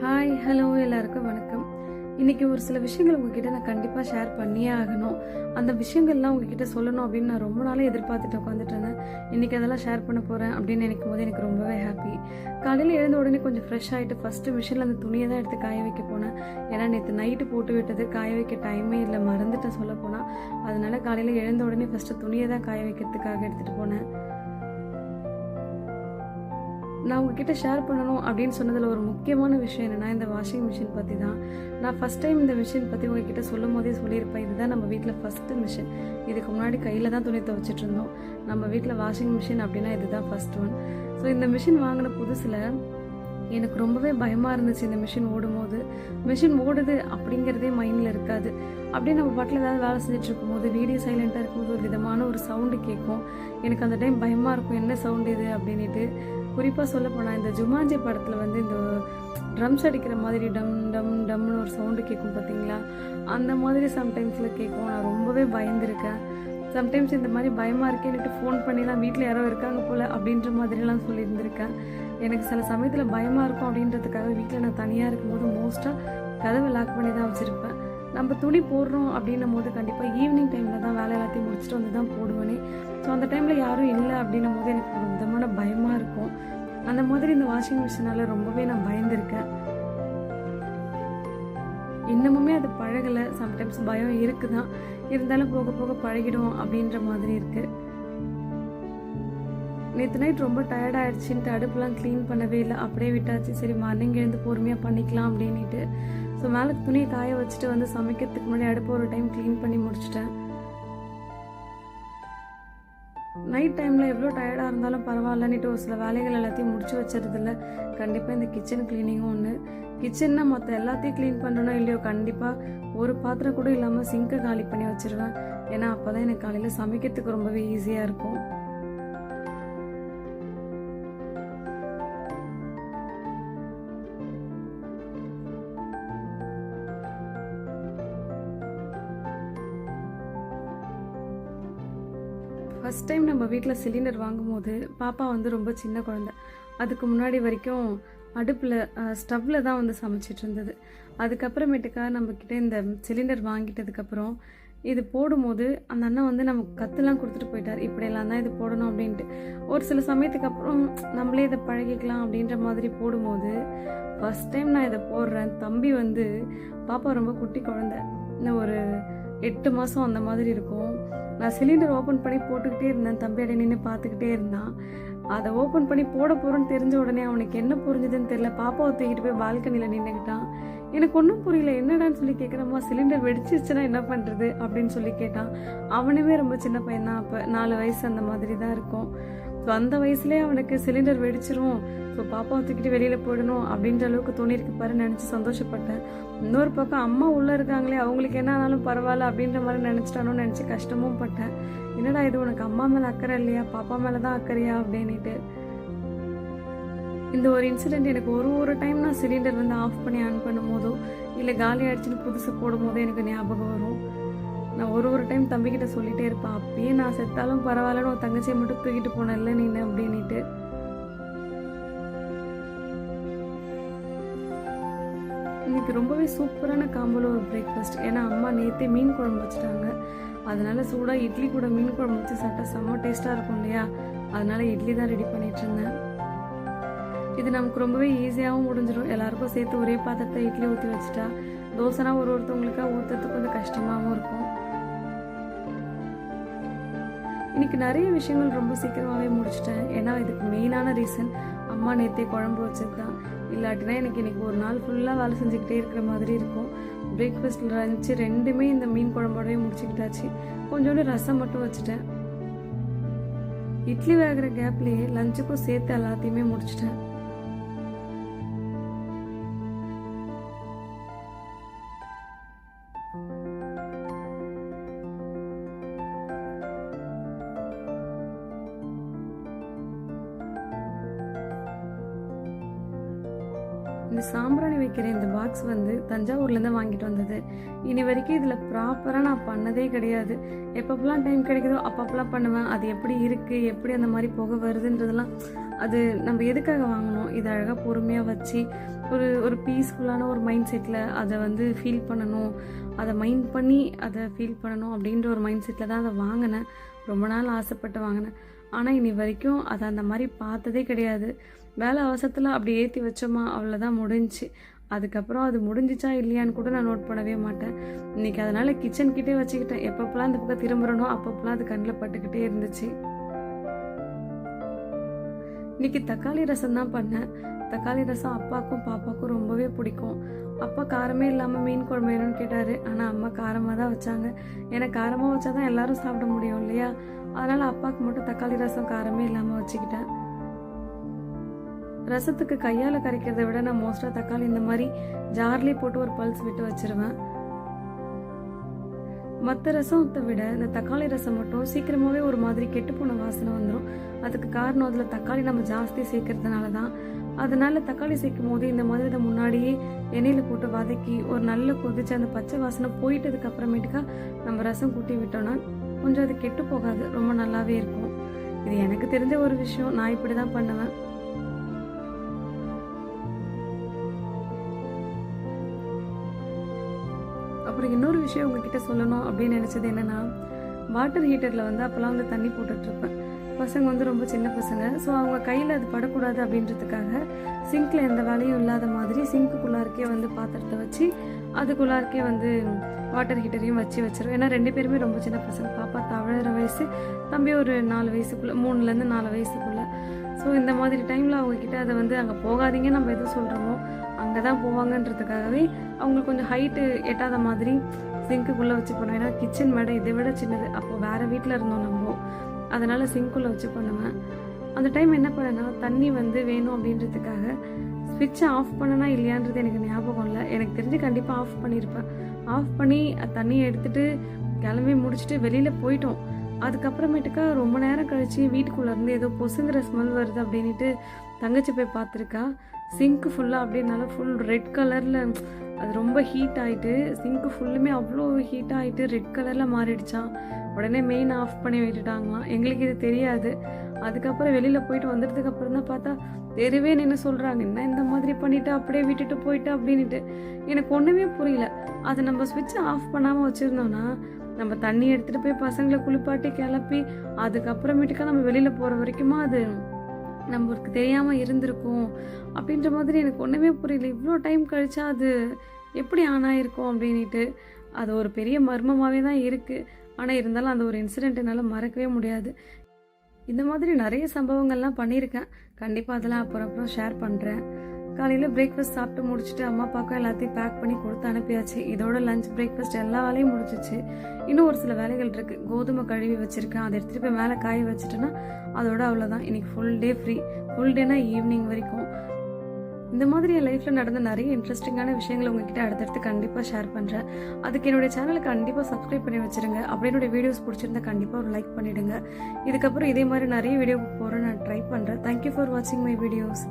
Hi hello எல்லாருக்கும் வணக்கம். இன்றைக்கி ஒரு சில விஷயங்கள் உங்ககிட்ட நான் கண்டிப்பாக ஷேர் பண்ணியே ஆகணும். அந்த விஷயங்கள்லாம் உங்ககிட்ட சொல்லணும் அப்படின்னு நான் ரொம்ப நாளே எதிர்பார்த்துட்டு உட்காந்துட்டு இருந்தேன். இன்றைக்கி அதெல்லாம் ஷேர் பண்ண போகிறேன் அப்படின்னு நினைக்கும் போது எனக்கு ரொம்பவே ஹாப்பி. காலையில் எழுந்த உடனே கொஞ்சம் ஃப்ரெஷ் ஆகிட்டு ஃபஸ்ட்டு மிஷினில் அந்த துணியை தான் எடுத்து காய வைக்க போனேன். ஏன்னா நேற்று நைட்டு போட்டு விட்டது காய வைக்க டைமே இல்லை, மறந்துட்டேன் சொல்ல போனால். அதனால காலையில் எழுந்த உடனே ஃபஸ்ட்டு துணியை தான் காய வைக்கிறதுக்காக எடுத்துகிட்டு போனேன். நான் உங்ககிட்ட ஷேர் பண்ணணும் அப்படின்னு சொன்னதில் ஒரு முக்கியமான விஷயம் என்னென்னா, இந்த வாஷிங் மிஷின் பற்றி தான். நான் ஃபஸ்ட் டைம் இந்த மிஷின் பற்றி உங்ககிட்ட சொல்லும் போதே சொல்லியிருப்பேன். இதுதான் நம்ம வீட்டில் ஃபஸ்ட்டு மிஷின். இதுக்கு முன்னாடி கையில் தான் துணி துவைச்சிட்டு இருந்தோம். நம்ம வீட்டில் வாஷிங் மிஷின் அப்படின்னா இதுதான் ஃபஸ்ட் ஒன். ஸோ இந்த மிஷின் வாங்கின புதுசில் எனக்கு ரொம்பவே பயமாக இருந்துச்சு. இந்த மிஷின் ஓடும்போது, மிஷின் ஓடுது அப்படிங்கிறதே மைண்டில் இருக்காது. அப்படியே நம்ம பாட்டில் ஏதாவது வேலை செஞ்சுட்டு இருக்கும்போது, வீடியோ சைலண்ட்டாக இருக்கும்போது ஒரு விதமான ஒரு சவுண்டு கேட்கும். எனக்கு அந்த டைம் பயமாக இருக்கும், என்ன சவுண்டு இது அப்படின்ட்டு. குறிப்பாக சொல்ல போனால் இந்த ஜுமான்ஜி படத்தில் வந்து இந்த ட்ரம்ஸ் அடிக்கிற மாதிரி டம் டம் டம்னு ஒரு சவுண்டு கேட்கும் பார்த்தீங்களா, அந்த மாதிரி சம்டைம்ஸில் கேட்கும். நான் ரொம்பவே பயந்துருக்கேன். சம்டைம்ஸ் இந்த மாதிரி பயமாக இருக்கேன்னுட்டு ஃபோன் பண்ணிலாம் வீட்டில் யாரோ இருக்காங்க போல் அப்படின்ற மாதிரிலாம் சொல்லியிருந்திருக்கேன். எனக்கு சில சமயத்தில் பயமாக இருக்கும் அப்படின்றதுக்காக வீட்டில் நான் தனியாக இருக்கும்போது மோஸ்ட்டாக கதவை லாக் பண்ணி தான் வச்சுருப்பேன். நம்ம துணி போடுறோம் அப்படின்னும் போது கண்டிப்பாக ஈவினிங் டைமில் தான் வேலை எல்லாத்தையும் முடிச்சுட்டு வந்து தான் போடுவேனே. ஸோ அந்த டைமில் யாரும் இல்லை அப்படின்னும் போது எனக்கு ஒரு விதமான பயமாக இருக்கும். அந்த மாதிரி இந்த வாஷிங் மிஷினால் ரொம்பவே நான் பயந்துருக்கேன். இன்னமுமே அது பழகலை. சம்டைம்ஸ் பயம் இருக்குதான், இருந்தாலும் போக போக பழகிடும் அப்படின்ற மாதிரி இருக்குது. நேற்று நைட் ரொம்ப டயர்ட் ஆகிடுச்சின்ட்டு அடுப்புலாம் க்ளீன் பண்ணவே இல்லை, அப்படியே விட்டாச்சு. சரி மார்னிங் எழுந்து பொறுமையாக பண்ணிக்கலாம் அப்படின்ட்டு. ஸோ மேலே துணியை காய வச்சுட்டு வந்து சமைக்கிறதுக்கு முன்னாடி அடுப்பு ஒரு டைம் க்ளீன் பண்ணி முடிச்சிட்டேன். நைட் டைமில் எவ்வளோ டயர்டாக இருந்தாலும் பரவாயில்லன்னுட்டு ஒரு சில வேலைகள் எல்லாத்தையும் முடிச்சு வச்சுருதில்ல. கண்டிப்பாக இந்த கிச்சன் க்ளீனிங்கும் ஒன்று. கிச்சன்னா மற்ற எல்லாத்தையும் க்ளீன் பண்ணணும் இல்லையோ, கண்டிப்பாக ஒரு பாத்திரம் கூட இல்லாமல் சிங்கை காலி பண்ணி வச்சுருவேன். ஏன்னா அப்போ தான் எனக்கு காலையில் சமைக்கிறதுக்கு ரொம்பவே ஈஸியாக இருக்கும். ஃபஸ்ட் டைம் நம்ம வீட்டில் சிலிண்டர் வாங்கும்போது பாப்பா வந்து ரொம்ப சின்ன குழந்தை. அதுக்கு முன்னாடி வரைக்கும் அடுப்பில் ஸ்டவ்வில் தான் வந்து சமைச்சிட்டு இருந்தது. அதுக்கப்புறமேட்டுக்கா நம்மக்கிட்ட இந்த சிலிண்டர் வாங்கிட்டதுக்கப்புறம் இது போடும்போது அந்த அண்ணன் வந்து நமக்கு கற்றுலாம் கொடுத்துட்டு போயிட்டார், இப்படியெல்லாம் தான் இது போடணும் அப்படின்ட்டு. ஒரு சில சமயத்துக்கு அப்புறம் நம்மளே இதை பழகிக்கலாம் அப்படின்ற மாதிரி போடும்போது ஃபஸ்ட் டைம் நான் இதை போடுறேன். தம்பி வந்து பாப்பா ரொம்ப குட்டி குழந்தை, இன்னும் ஒரு 8 மாதம் அந்த மாதிரி இருக்கும். நான் சிலிண்டர் ஓப்பன் பண்ணி போட்டுக்கிட்டே இருந்தேன். தம்பி அடைய நின்று பார்த்துக்கிட்டே இருந்தான். அதை ஓப்பன் பண்ணி போட போகிறோன்னு தெரிஞ்ச உடனே அவனுக்கு என்ன புரிஞ்சுதுன்னு தெரியல, பாப்பாவை தூக்கிட்டு போய் பால்கனியில் நின்றுக்கிட்டான். எனக்கு ஒன்றும் புரியல, என்னடான்னு சொல்லி கேட்குறம்மா, சிலிண்டர் வெடிச்சிருச்சுன்னா என்ன பண்ணுறது அப்படின்னு சொல்லி கேட்டான். அவனுமே ரொம்ப சின்ன பையன் தான், அப்போ 4 வயசு அந்த மாதிரி தான் இருக்கும். ஸோ அந்த வயசுலேயே அவனுக்கு சிலிண்டர் வெடிச்சிரும், ஸோ பாப்பாவை தூக்கிட்டு வெளியில் போயிடணும் அப்படின்ற அளவுக்கு தோணிருக்கு பாரு, நினச்சி சந்தோஷப்பட்டேன். இன்னொரு பக்கம் அம்மா உள்ளே இருக்காங்களே, அவங்களுக்கு என்ன ஆனாலும் பரவாயில்ல அப்படின்ற மாதிரி நினச்சிட்டானோன்னு நினச்சி கஷ்டமும் பட்டேன். என்னடா இது, உனக்கு அம்மா மேலே அக்கறை இல்லையா, பாப்பா மேலே தான் அக்கறையா அப்படின்ட்டு. இந்த ஒரு இன்சிடெண்ட் எனக்கு ஒரு டைம் நான் சிலிண்டர் வந்து ஆஃப் பண்ணி ஆன் பண்ணும் போதோ இல்லை காலி ஆகிடுச்சின்னு புதுசு போடும் போதோ எனக்கு ஞாபகம் வரும். நான் ஒரு டைம் தம்பிக்கிட்ட சொல்லிகிட்டே இருப்பேன், அப்பயே நான் செத்தாலும் பரவாயில்லன்னு ஒரு தங்கச்சியை மட்டும் தூக்கிட்டு போனேன்ல நீ அப்படின்ட்டு. இன்னைக்கு ரொம்பவே சூப்பரான காம்போல ஒரு பிரேக்ஃபாஸ்ட். ஏன்னா அம்மா நேற்றே மீன் குழம்பு வச்சுட்டாங்க. அதனால சூடாக இட்லி கூட மீன் குழம்பு வச்சு சாப்பிட்டா செம்ம டேஸ்ட்டாக இருக்கும் இல்லையா, அதனால இட்லி தான் ரெடி பண்ணிட்டு இருந்தேன். இது நமக்கு ரொம்பவே ஈஸியாகவும் முடிஞ்சிடும். எல்லாருக்கும் சேர்த்து ஒரே பாத்திரத்தை இட்லி ஊற்றி வச்சுட்டா, தோசைனா ஒருத்தவங்களுக்காக ஊற்றுறதுக்கு கொஞ்சம் கஷ்டமாகவும் இருக்கும். இன்னைக்கு நிறைய விஷயங்கள் ரொம்ப சீக்கிரமாகவே முடிச்சிட்டேன். ஏன்னா இதுக்கு மெயினான ரீசன் அம்மா நேற்றே குழம்பு வச்சது தான். இல்லாட்டினா எனக்கு இன்னைக்கு ஒரு நாள் ஃபுல்லாக வேலை செஞ்சுக்கிட்டே இருக்கிற மாதிரி இருக்கும். பிரேக்ஃபாஸ்ட் லஞ்சு ரெண்டுமே இந்த மீன் குழம்போடவே முடிச்சுக்கிட்டாச்சு. கொஞ்சோண்டு ரசம் மட்டும் வச்சுட்டேன். இட்லி வேகிற கேப்லேயே லஞ்சுக்கும் சேர்த்து எல்லாத்தையுமே முடிச்சிட்டேன். இந்த சாம்பிராணி வைக்கிற இந்த பாக்ஸ் வந்து தஞ்சாவூர்லேருந்து வாங்கிட்டு வந்தது. இனி வரைக்கும் இதில் ப்ராப்பராக நான் பண்ணதே கிடையாது. எப்பப்பெல்லாம் டைம் கிடைக்குதோ அப்பப்பெல்லாம் பண்ணுவேன். அது எப்படி இருக்குது, எப்படி அந்த மாதிரி புகை வருதுன்றதெல்லாம் அது நம்ம எதுக்காக வாங்கணும், இதை அழகாக பொறுமையாக வச்சு ஒரு பீஸ்ஃபுல்லான ஒரு மைண்ட் செட்டில் அதை வந்து ஃபீல் பண்ணணும், அதை மைண்ட் பண்ணி அதை ஃபீல் பண்ணணும் அப்படின்ற ஒரு மைண்ட் செட்டில் தான் அதை வாங்கினேன். ரொம்ப நாள் ஆசைப்பட்டு வாங்கினேன். ஆனால் இனி வரைக்கும் அதை அந்த மாதிரி பார்த்ததே கிடையாது. வேலை அவசரத்தில் அப்படி ஏற்றி வச்சோமா அவ்வளோதான், முடிஞ்சிச்சு. அதுக்கப்புறம் அது முடிஞ்சிச்சா இல்லையான்னு கூட நான் நோட் பண்ணவே மாட்டேன். இன்றைக்கி அதனால் கிச்சன்கிட்டே வச்சுக்கிட்டேன். எப்பப்பெல்லாம் இந்த பக்கம் திரும்புகிறனோ அப்பப்பெல்லாம் அது கண்ணில் பட்டுக்கிட்டே இருந்துச்சு. இன்றைக்கி தக்காளி ரசம் தான் பண்ணேன். தக்காளி ரசம் அப்பாவுக்கும் பாப்பாவுக்கும் ரொம்பவே பிடிக்கும். அப்பா காரமே இல்லாமல் மீன் குழம்பு வேணும்னு கேட்டார். ஆனால் அம்மா காரமாக தான் வச்சாங்க. ஏன்னா காரமாக வச்சா தான் எல்லோரும் சாப்பிட முடியும் இல்லையா? அதனால் அப்பாவுக்கு மட்டும் தக்காளி ரசம் காரமே இல்லாமல் வச்சுக்கிட்டேன். ரசத்துக்கு கையால் கரைக்கிறத விட நான் மோஸ்ட்டாக தக்காளி இந்த மாதிரி ஜார்லேயே போட்டு ஒரு பல்ஸ் விட்டு வச்சுருவேன். மற்ற ரசத்தை விட இந்த தக்காளி ரசம் மட்டும் சீக்கிரமாகவே ஒரு மாதிரி கெட்டுப்போன வாசனை வந்துடும். அதுக்கு காரணம் அதில் தக்காளி நம்ம ஜாஸ்தி சேர்க்கறதுனால தான். அதனால தக்காளி சேர்க்கும் போது இந்த மாதிரி இதை முன்னாடியே எண்ணெயில் போட்டு வதக்கி ஒரு நல்ல கொதிச்சு அந்த பச்சை வாசனை போயிட்டதுக்கு அப்புறமேட்டுக்கா நம்ம ரசம் கூட்டி விட்டோம்னா கொஞ்சம் அது கெட்டு போகாது, ரொம்ப நல்லாவே இருக்கும். இது எனக்கு தெரிஞ்ச ஒரு விஷயம், நான் இப்படி தான் பண்ணுவேன். அப்புறம் இன்னொரு விஷயம் உங்ககிட்ட சொல்லணும் அப்படின்னு நினச்சது என்னென்னா, வாட்டர் ஹீட்டரில் வந்து அப்போல்லாம் வந்து தண்ணி போட்டுட்ருப்பேன். பசங்க வந்து ரொம்ப சின்ன பசங்க. ஸோ அவங்க கையில் அது படக்கூடாது அப்படின்றதுக்காக சிங்க்கில் எந்த வேலையும் இல்லாத மாதிரி சிங்க்குள்ளாருக்கே வந்து பாத்திரத்தை வச்சு அதுக்குள்ளாருக்கே வந்து வாட்டர் ஹீட்டரையும் வச்சிருவேன். ஏன்னா 2 பேருமே ரொம்ப சின்ன பசங்க. பாப்பா தவழற வயசு, தம்பி ஒரு 4 வயசுக்குள்ளே, 3லேருந்து 4 வயசுக்குள்ளே. ஸோ இந்த மாதிரி டைமில் அவங்கக்கிட்ட அதை வந்து அங்கே போகாதீங்க நம்ம எதுவும் சொல்கிறோமோ அங்கே தான் போவாங்கன்றதுக்காகவே அவங்களுக்கு கொஞ்சம் ஹைட்டு எட்டாத மாதிரி சிங்க்குள்ளே வச்சு பண்ணுவேன். ஏன்னா கிச்சன் மேடை இதை விட சின்னது. அப்போது வேறு வீட்டில் இருந்தோம் நம்ம, அதனால் சிங்க்குள்ளே வச்சு பண்ணுவேன். அந்த டைம் என்ன பண்ணேன்னா, தண்ணி வந்து வேணும் அப்படின்றதுக்காக ஸ்விட்சை ஆஃப் பண்ணனா இல்லையான்றது எனக்கு ஞாபகம் இல்லை. எனக்கு தெரிஞ்சு கண்டிப்பாக ஆஃப் பண்ணியிருப்பேன். ஆஃப் பண்ணி தண்ணியை எடுத்துகிட்டு கிளம்பி முடிச்சுட்டு வெளியில் போயிட்டோம். அதுக்கப்புறமேட்டுக்கா ரொம்ப நேரம் கழித்து வீட்டுக்குள்ளேருந்து ஏதோ பொசுங்கிற ஸ்மெல் வருது அப்படின்ட்டு தங்கச்சி போய் பார்த்துருக்கா. சிங்க்கு ஃபுல்லாக அப்படின்னால ஃபுல் ரெட் கலரில் அது ரொம்ப ஹீட் ஆகிட்டு, சிங்க்கு ஃபுல்லுமே அவ்வளோ ஹீட் ஆகிட்டு ரெட் கலரில் மாறிடுச்சான். உடனே மெயின் ஆஃப் பண்ணி விட்டுட்டாங்களாம். எங்களுக்கு இது தெரியாது. அதுக்கப்புறம் வெளியில் போயிட்டு வந்துட்டதுக்கு அப்புறம் தான் பார்த்தா தெருவே நின்று சொல்கிறாங்க, என்ன இந்த மாதிரி பண்ணிவிட்டு அப்படியே விட்டுட்டு போயிட்டு அப்படின்ட்டு. எனக்கு ஒன்றுமே புரியல. அதை நம்ம ஸ்விட்சை ஆஃப் பண்ணாமல் வச்சுருந்தோன்னா நம்ம தண்ணி எடுத்துகிட்டு போய் பசங்களை குளிப்பாட்டி கிளப்பி அதுக்கப்புறமேட்டுக்கா நம்ம வெளியில் போகிற வரைக்குமா அது நம்மளுக்கு தெரியாமல் இருந்திருக்கும் அப்படின்ற மாதிரி எனக்கு ஒன்றுமே புரியல. இவ்வளோ டைம் கழிச்சா அது எப்படி ஆன் ஆகிருக்கும் அப்படின்ட்டு. அது ஒரு பெரிய மர்மமாகவே தான் இருக்குது. ஆனால் இருந்தாலும் அந்த ஒரு இன்சிடெண்ட் என்னால் மறக்கவே முடியாது. இந்த மாதிரி நிறைய சம்பவங்கள்லாம் பண்ணியிருக்கேன். கண்டிப்பாக அதெல்லாம் அப்புறம் ஷேர் பண்ணுறேன். காலையில் பிரேக்ஃபாஸ்ட் சாப்பிட்டு முடிச்சுட்டு அம்மா அப்பாவுக்கும் எல்லாத்தையும் பேக் பண்ணி கொடுத்து அனுப்பியாச்சு. இதோட லஞ்ச் பிரேக்ஃபாஸ்ட் எல்லா வேலையும் முடிச்சிச்சு. இன்னும் ஒரு சில வேலைகள் இருக்குது. கோதுமை கழுவி வச்சுருக்கேன், அதை எடுத்துகிட்டு போய் மேலே காய வச்சுட்டேன்னா அதோட அவ்வளோதான். இன்றைக்கி ஃபுல் டே ஃப்ரீ. ஃபுல் டேனா ஈவினிங் வரைக்கும். இந்த மாதிரி என் லைஃப்பில் நடந்த நிறைய இன்ட்ரெஸ்டிங்கான விஷயங்களை உங்ககிட்ட அடுத்தடுத்து கண்டிப்பாக ஷேர் பண்ணுறேன். அதுக்கு என்னுடைய சேனலுக்கு கண்டிப்பாக சப்ஸ்கிரைப் பண்ணி வச்சுருங்க. அப்படி என்னுடைய வீடியோஸ் பிடிச்சிருந்தா கண்டிப்பாக ஒரு லைக் பண்ணிவிடுங்க. இதுக்கப்புறம் இதே மாதிரி நிறைய வீடியோ போகிற நான் ட்ரை பண்ணுறேன். தேங்க்யூ ஃபார் வாட்சிங் மை வீடியோஸ்.